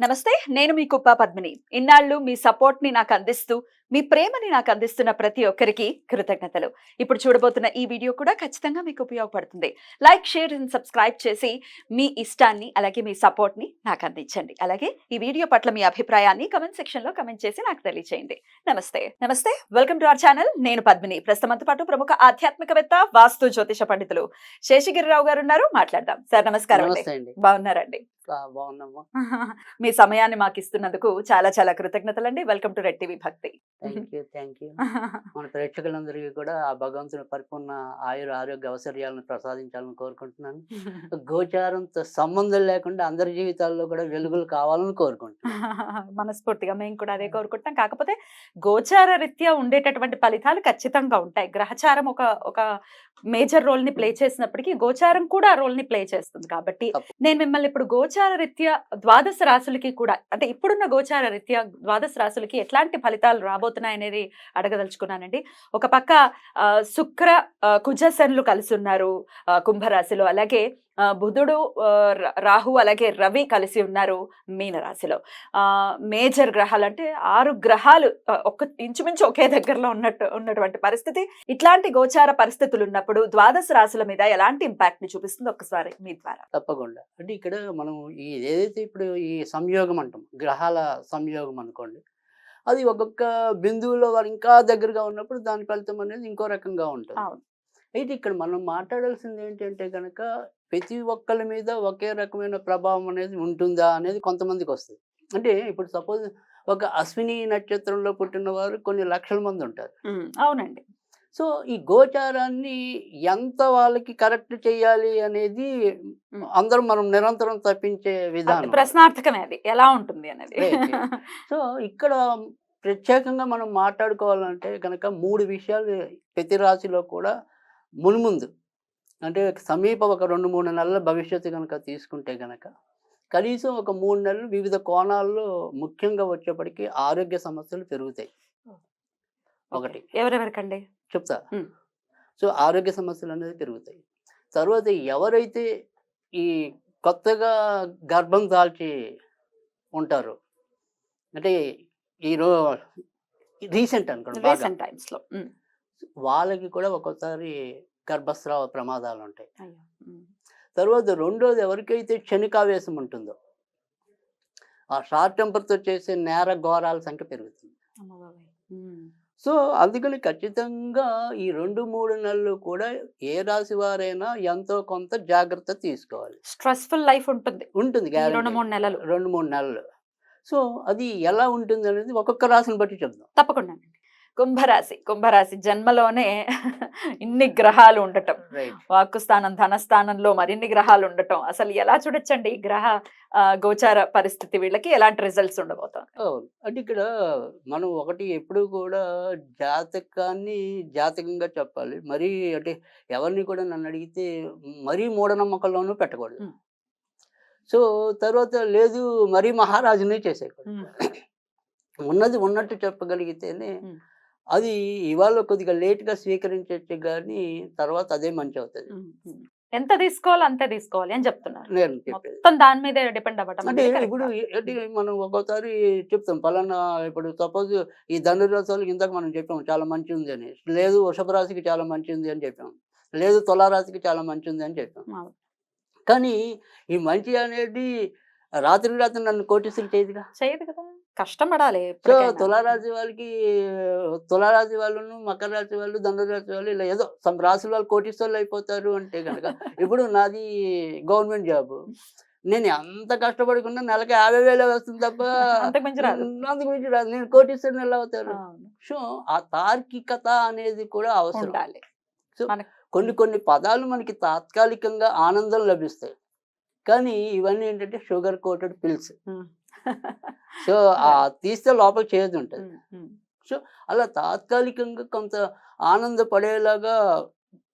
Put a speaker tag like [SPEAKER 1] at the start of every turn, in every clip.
[SPEAKER 1] నమస్తే. నేను మీ కుప్ప పద్మిని. ఇన్నాళ్ళు మీ సపోర్ట్‌ని నాకందిస్తూ, మీ ప్రేమని నాకందిస్తున్న ప్రతి ఒక్కరికి కృతజ్ఞతలు. ఇప్పుడు చూడబోతున్న ఈ వీడియో కూడా ఖచ్చితంగా మీకు ఉపయోగపడుతుంది. లైక్, షేర్ అండ్ సబ్స్క్రైబ్ చేసి మీ ఇష్టాన్ని అలాగే మీ సపోర్ట్‌ని నాకందించండి. అలాగే ఈ వీడియో పట్ల మీ అభిప్రాయాన్ని కామెంట్ సెక్షన్‌లో కామెంట్ చేసి నాకు తెలియజేయండి. నమస్తే. నమస్తే. Welcome to our channel. నేను పద్మిని. ప్రస్తుతంతో పాటు ప్రముఖ ఆధ్యాత్మికవేత్త, వాస్తు జ్యోతిష పండితులు శేషగిరిరావు గారు ఉన్నారు. మాట్లాడదాం. సార్ నమస్కారం అండి.
[SPEAKER 2] నమస్తే అండి.
[SPEAKER 1] బాగున్నారండి?
[SPEAKER 2] బాగున్నామ్మా.
[SPEAKER 1] మీ సమయాన్ని మాకు ఇస్తున్నందుకు చాలా చాలా కృతజ్ఞతలండి. వెల్కమ్ టు రెడ్ టీవీ భక్తి.
[SPEAKER 2] Thank you. మన ప్రేక్షకులందరికీ కూడా ఆ భగవంతుని పరిపూర్ణ ఆయుర ఆరోగ్య ఐశ్వర్యాలను ప్రసాదించాలని కోరుకుంటున్నాను. గోచారంతో సంబంధం లేకుండా అందరి జీవితాల్లో కూడా వెలుగులు కావాలని కోరుకుంటున్నాను.
[SPEAKER 1] మనస్ఫూర్తిగా మేము కూడా అదే కోరుకుంటున్నాం. కాకపోతే గోచార రీత్యా ఉండేటటువంటి ఫలితాలు ఖచ్చితంగా ఉంటాయి. గ్రహచారం ఒక ఒక మేజర్ రోల్ ని ప్లే చేసినప్పటికీ గోచారం కూడా ఆ రోల్ ని ప్లే చేస్తుంది. కాబట్టి నేను మిమ్మల్ని ఇప్పుడు గోచార రీత్యా ద్వాదశ రాశులకి కూడా, అంటే ఇప్పుడున్న గోచార రీత్యా ద్వాదశ రాశులకి ఎట్లాంటి ఫలితాలు రాబోతున్నాయి అనేది అడగదలుచుకున్నానండి. ఒక పక్క శుక్ర కుజ శనులు కలిసి ఉన్నారు కుంభరాశిలో. అలాగే బుధుడు, రాహు అలాగే రవి కలిసి ఉన్నారు మీనరాశిలో. మేజర్ గ్రహాలు అంటే 6 గ్రహాలు ఇంచుమించు ఒకే దగ్గరలో ఉన్నటువంటి పరిస్థితి. ఇట్లాంటి గోచార పరిస్థితులు ఉన్నప్పుడు ద్వాదశ రాశుల మీద ఎలాంటి ఇంపాక్ట్ ని చూపిస్తుంది ఒక్కసారి మీ ద్వారా?
[SPEAKER 2] తప్పకుండా. అంటే ఇక్కడ మనం ఏదైతే ఇప్పుడు ఈ సంయోగం అంటాం, గ్రహాల సంయోగం అనుకోండి, అది ఒక్కొక్క బిందువులో వారు ఇంకా దగ్గరగా ఉన్నప్పుడు దాని ఫలితం అనేది ఇంకో రకంగా ఉంటుంది. అయితే ఇక్కడ మనం మాట్లాడాల్సింది ఏంటంటే కనుక ప్రతి ఒక్కరి మీద ఒకే రకమైన ప్రభావం అనేది ఉంటుందా అనేది కొంతమందికి వస్తుంది. అంటే ఇప్పుడు సపోజ్ ఒక అశ్విని నక్షత్రంలో పుట్టిన వారు కొన్ని లక్షల మంది ఉంటారు.
[SPEAKER 1] అవునండి.
[SPEAKER 2] సో ఈ గోచారాన్ని ఎంత వాళ్ళకి కరెక్ట్ చేయాలి అనేది అందరం మనం నిరంతరం తప్పించే విధానం.
[SPEAKER 1] ప్రశ్నార్థకమే అది ఎలా ఉంటుంది అనేది.
[SPEAKER 2] సో ఇక్కడ ప్రత్యేకంగా మనం మాట్లాడుకోవాలంటే కనుక 3 విషయాలు ప్రతి రాశిలో కూడా మున్ముందు, అంటే సమీప ఒక 2-3 నెలల భవిష్యత్తు కనుక తీసుకుంటే కనుక కనీసం ఒక 3 నెలలు వివిధ కోణాల్లో ముఖ్యంగా వచ్చేప్పటికీ ఆరోగ్య సమస్యలు పెరుగుతాయి. ఒకటి
[SPEAKER 1] ఎవరెవరికండి
[SPEAKER 2] చెప్తా. సో ఆరోగ్య సమస్యలు అనేది పెరుగుతాయి. తర్వాత ఎవరైతే ఈ కొత్తగా గర్భం దాల్చి ఉంటారో, అంటే రీసెంట్ అనుకోండి, వాళ్ళకి కూడా ఒక్కోసారి గర్భస్రావ ప్రమాదాలు ఉంటాయి. తర్వాత రెండోది, ఎవరికైతే క్షణికావేశం ఉంటుందో ఆ షార్ట్ టెంపర్తో చేసే నేర ఘోరాల సంఖ్య పెరుగుతుంది. సో అందుకని ఖచ్చితంగా ఈ 2-3 నెలలు కూడా ఏ రాశి వారైనా ఎంతో కొంత జాగ్రత్త తీసుకోవాలి.
[SPEAKER 1] స్ట్రెస్ఫుల్ లైఫ్ ఉంటుంది 2-3 నెలలు.
[SPEAKER 2] 2-3 నెలలు. సో అది ఎలా ఉంటుంది అనేది ఒక్కొక్క రాశిని బట్టి చెప్దాం.
[SPEAKER 1] తప్పకుండా. కుంభరాశి జన్మలోనే ఇన్ని గ్రహాలు ఉండటం, వాక్కు స్థానం, ధనస్థానంలో మరిన్ని గ్రహాలు ఉండటం, అసలు ఎలా చూడొచ్చండి ఈ గ్రహ గోచార పరిస్థితి? వీళ్ళకి ఎలాంటి రిజల్ట్స్ ఉండబోతాం?
[SPEAKER 2] అంటే ఇక్కడ మనం ఒకటి ఎప్పుడు కూడా జాతకాన్ని జాతకంగా చెప్పాలి. మరీ అంటే ఎవరిని కూడా నన్ను అడిగితే మరీ మూఢనమ్మకంలోనూ పెట్టకూడదు. సో తర్వాత లేదు మరీ మహారాజునే చేసేయకూడదు. ఉన్నది ఉన్నట్టు చెప్పగలిగితేనే అది ఇవాళ కొద్దిగా లేట్గా స్వీకరించవచ్చు, కానీ తర్వాత అదే మంచి అవుతుంది.
[SPEAKER 1] ఎంత తీసుకోవాలి అంతే తీసుకోవాలి అని చెప్తున్నారు.
[SPEAKER 2] నేను చెప్పేది
[SPEAKER 1] దాని మీద డిపెండ్ అవ్వటం.
[SPEAKER 2] అంటే ఇప్పుడు మనం ఒక్కోసారి చెప్తాం పలానా, ఇప్పుడు సపోజ్ ఈ ధనురాశి వాళ్ళకి ఇందాక మనం చెప్పాం చాలా మంచి ఉంది అని, లేదు వృషభ రాశికి చాలా మంచి ఉంది అని చెప్పాం, లేదు తులారాశికి చాలా మంచి ఉంది అని చెప్పాం. కానీ ఈ మంచి అనేది రాత్రి నన్ను కోటీసులు చేయదు కదా,
[SPEAKER 1] కష్టపడాలి.
[SPEAKER 2] సో తులారాశి వాళ్ళను, మకర రాశి వాళ్ళు, ధనురాశి వాళ్ళు ఇలా ఏదో సమ్ రాశుల వాళ్ళు కోటీశ్వర్లు అయిపోతారు అంటే కనుక ఇప్పుడు నాది గవర్నమెంట్ జాబ్, నేను ఎంత కష్టపడుకున్నా నెలకి 50,000 వస్తుంది తప్ప అంతకు మించి రాదు. నేను కోటీశ్వరుని ఎలా అవుతాను? సో ఆ తార్కికత అనేది కూడా అవసరం. సో కొన్ని పదాలు మనకి తాత్కాలికంగా ఆనందం లభిస్తాయి, కానీ ఇవన్నీ ఏంటంటే షుగర్ కోటెడ్ పిల్స్. సో తీస్తే లోపల చేదు ఉంటుంది. సో అలా తాత్కాలికంగా కొంత ఆనందపడేలాగా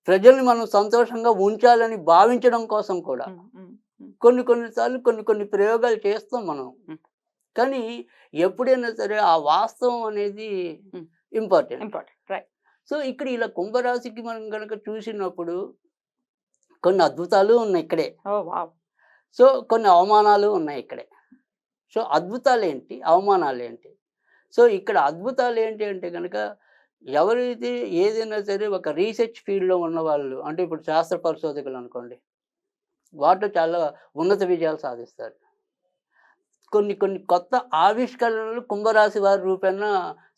[SPEAKER 2] ప్రజల్ని మనం సంతోషంగా ఉంచాలని భావించడం కోసం కూడా కొన్నిసార్లు కొన్ని ప్రయోగాలు చేస్తాం మనం. కానీ ఎప్పుడైనా సరే ఆ వాస్తవం అనేది ఇంపార్టెంట్. సో ఇక్కడ ఇలా కుంభరాశికి మనం కనుక చూసినప్పుడు కొన్ని అద్భుతాలు ఉన్నాయి ఇక్కడే, సో కొన్ని అవమానాలు ఉన్నాయి ఇక్కడే. సో అద్భుతాలు ఏంటి, అవమానాలు ఏంటి? సో ఇక్కడ అద్భుతాలు ఏంటి అంటే కనుక ఎవరైతే ఏదైనా సరే ఒక రీసెర్చ్ ఫీల్డ్లో ఉన్న వాళ్ళు, అంటే ఇప్పుడు శాస్త్ర పరిశోధకులు అనుకోండి, వాటిలో చాలా ఉన్నత విజయాలు సాధిస్తారు. కొన్ని కొన్ని కొత్త ఆవిష్కరణలు కుంభరాశి వారి రూపేణ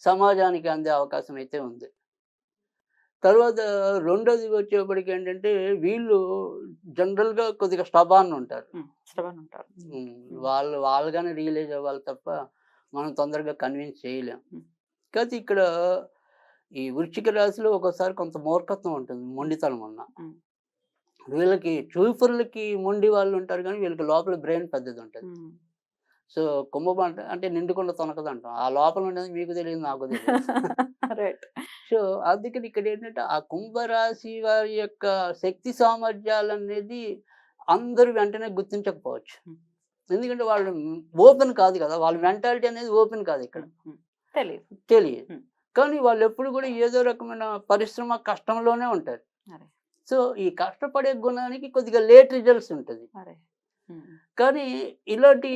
[SPEAKER 2] సమాజానికి అందే అవకాశం అయితే ఉంది. తర్వాత రెండోది వచ్చేప్పటికి ఏంటంటే వీళ్ళు జనరల్గా కొద్దిగా స్టబాన్ ఉంటారు.
[SPEAKER 1] శ్రవణ్ ఉంటారు.
[SPEAKER 2] వాళ్ళుగానే రియలైజ్ అవ్వాలి తప్ప మనం తొందరగా కన్విన్స్ చేయలేం. కాకపోతే ఇక్కడ ఈ వృశ్చిక రాశిలో ఒక్కోసారి కొంత మూర్ఖత్వం ఉంటుంది, మొండితనం ఉన్న. వీళ్ళకి చూపురులకి మొండి వాళ్ళు ఉంటారు కానీ వీళ్ళకి లోపల బ్రెయిన్ పెద్దది ఉంటుంది. సో కుంభం అంటే నిండుకుండా తొనకదు అంటాం. ఆ లోపల ఉండేది మీకు తెలియదు, నాకు తెలియదు. సో అందుకని ఇక్కడ ఏంటంటే ఆ కుంభరాశి వారి యొక్క శక్తి సామర్థ్యాలు అనేది అందరూ వెంటనే గుర్తించకపోవచ్చు. ఎందుకంటే వాళ్ళు ఓపెన్ కాదు కదా, వాళ్ళ మెంటాలిటీ అనేది ఓపెన్ కాదు ఇక్కడ, తెలియదు. కానీ వాళ్ళు ఎప్పుడు కూడా ఏదో రకమైన పరిశ్రమ కష్టంలోనే ఉంటారు. సో ఈ కష్టపడే గుణానికి కొద్దిగా లేట్ రిజల్ట్స్ ఉంటుంది. కానీ ఇలాంటి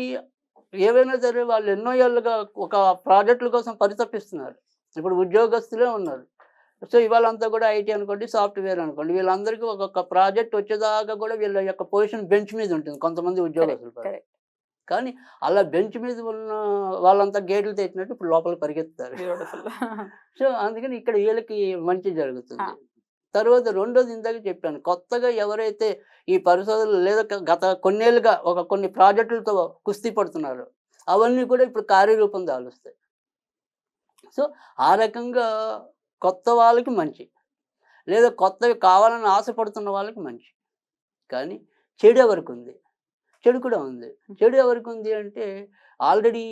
[SPEAKER 2] ఏవైనా సరే వాళ్ళు ఎన్నో ఏళ్ళుగా ఒక ప్రాజెక్టుల కోసం పరితపిస్తున్నారు. ఇప్పుడు ఉద్యోగస్తులే ఉన్నారు. సో ఇవాళంతా కూడా ఐటీ అనుకోండి, సాఫ్ట్వేర్ అనుకోండి, వీళ్ళందరికీ ఒక్కొక్క ప్రాజెక్ట్ వచ్చేదాకా కూడా వీళ్ళ యొక్క పొజిషన్ బెంచ్ మీద ఉంటుంది కొంతమంది ఉద్యోగస్తులు. కానీ అలా బెంచ్ మీద ఉన్న వాళ్ళంతా గేట్లు తెచ్చినట్టు ఇప్పుడు లోపల పరిగెత్తారు. సో అందుకని ఇక్కడ వీళ్ళకి మంచి జరుగుతుంది. తర్వాత రెండోది ఇందాక చెప్పాను, కొత్తగా ఎవరైతే ఈ పరిశోధనలు లేదా గత కొన్నేళ్ళుగా కొన్ని ప్రాజెక్టులతో కుస్తీ పడుతున్నారు, అవన్నీ కూడా ఇప్పుడు కార్యరూపం దాలుస్తాయి. సో ఆ రకంగా కొత్త వాళ్ళకి మంచి, లేదా కొత్తవి కావాలని ఆశపడుతున్న వాళ్ళకి మంచి. కానీ చెడు ఎవరికి ఉంది? చెడు కూడా ఉంది. చెడు ఎవరికి ఉంది అంటే ఆల్రెడీ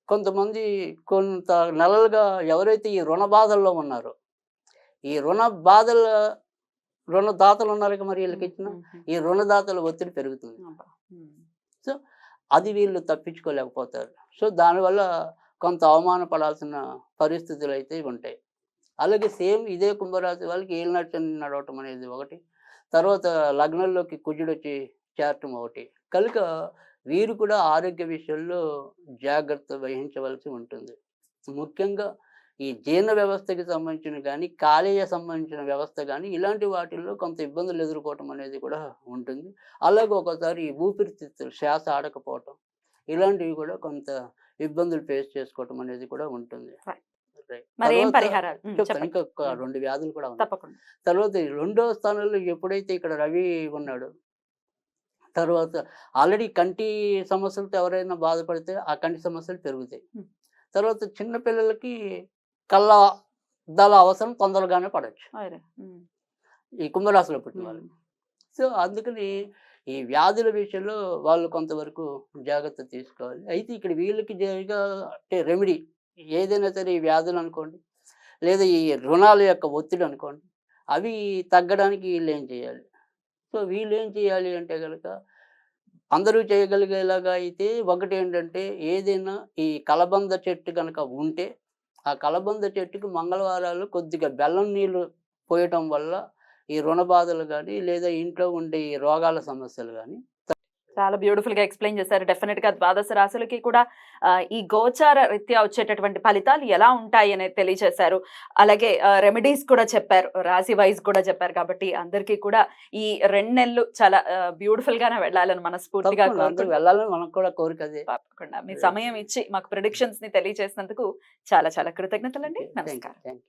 [SPEAKER 2] కొంతమంది కొంత నెలలుగా ఎవరైతే ఈ రుణ బాధల్లో ఉన్నారో, ఈ రుణదాతలు ఉన్నారు మరి వీళ్ళకి ఇచ్చిన ఈ రుణదాతల ఒత్తిడి పెరుగుతుంది. సో అది వీళ్ళు తప్పించుకోలేకపోతారు. సో దానివల్ల కొంత అవమానపడాల్సిన పరిస్థితులు అయితే ఉంటాయి. అలాగే సేమ్ ఇదే కుంభరాశి వాళ్ళకి ఏలినాటి శని నడవటం అనేది ఒకటి, తర్వాత లగ్నంలోకి కుజుడు వచ్చి చేరటం ఒకటి. కనుక వీరు కూడా ఆరోగ్య విషయంలో జాగ్రత్త వహించవలసి ఉంటుంది. ముఖ్యంగా ఈ జీర్ణ వ్యవస్థకి సంబంధించిన కానీ, కాలేయ సంబంధించిన వ్యవస్థ కానీ, ఇలాంటి వాటిల్లో కొంత ఇబ్బందులు ఎదుర్కోవటం అనేది కూడా ఉంటుంది. అలాగే ఒకసారి ఈ ఊపిరితిత్తులు శ్వాస ఆడకపోవటం, ఇలాంటివి కూడా కొంత ఇబ్బందులు ఫేస్ చేసుకోవటం అనేది కూడా ఉంటుంది. ఇంకొక 2 వ్యాధులు కూడా ఉన్నాయి. తర్వాత రెండో స్థానంలో ఎప్పుడైతే ఇక్కడ రవి ఉన్నాడో, తర్వాత ఆల్రెడీ కంటి సమస్యలతో ఎవరైనా బాధపడితే ఆ కంటి సమస్యలు పెరుగుతాయి. తర్వాత చిన్నపిల్లలకి కళ్ళద్దాల అవసరం తొందరగానే పడవచ్చు ఈ కుంభరాశిలో పుట్టిన వాళ్ళు. సో అందుకని ఈ వ్యాధుల విషయంలో వాళ్ళు కొంతవరకు జాగ్రత్త తీసుకోవాలి. అయితే ఇక్కడ వీళ్ళకి అంటే రెమెడీ ఏదైనా సరే, ఈ వ్యాధులు అనుకోండి, లేదా ఈ రుణాల యొక్క ఒత్తిడి అనుకోండి, అవి తగ్గడానికి వీళ్ళు ఏం చేయాలి? సో వీళ్ళు ఏం చేయాలి అంటే కనుక అందరూ చేయగలిగేలాగా అయితే ఒకటి ఏంటంటే, ఏదైనా ఈ కలబంద చెట్టు కనుక ఉంటే ఆ కలబంద చెట్టుకి మంగళవారాలు కొద్దిగా బెల్లం నీళ్ళు పోయటం వల్ల ఈ రుణ బాధలు కానీ, లేదా ఇంట్లో ఉండే ఈ రోగాల సమస్యలు కానీ.
[SPEAKER 1] చాలా బ్యూటిఫుల్ గా ఎక్స్ప్లెయిన్ చేశారు. డెఫినెట్ గా ద్వాదశ రాశులకి కూడా ఈ గోచార రీత్యా వచ్చేటటువంటి ఫలితాలు ఎలా ఉంటాయి అనేది తెలియజేశారు. అలాగే రెమెడీస్ కూడా చెప్పారు, రాశి వైజ్ కూడా చెప్పారు. కాబట్టి అందరికీ కూడా ఈ 2 నెలలు చాలా బ్యూటిఫుల్ గానే వెళ్ళాలని మనస్ఫూర్తిగా
[SPEAKER 2] వెళ్ళాలని మనకు కూడా కోరిక.
[SPEAKER 1] తప్పకుండా మీ సమయం ఇచ్చి మాకు ప్రెడిక్షన్స్ ని తెలియజేసినందుకు చాలా చాలా కృతజ్ఞతలండి. నమస్కారం.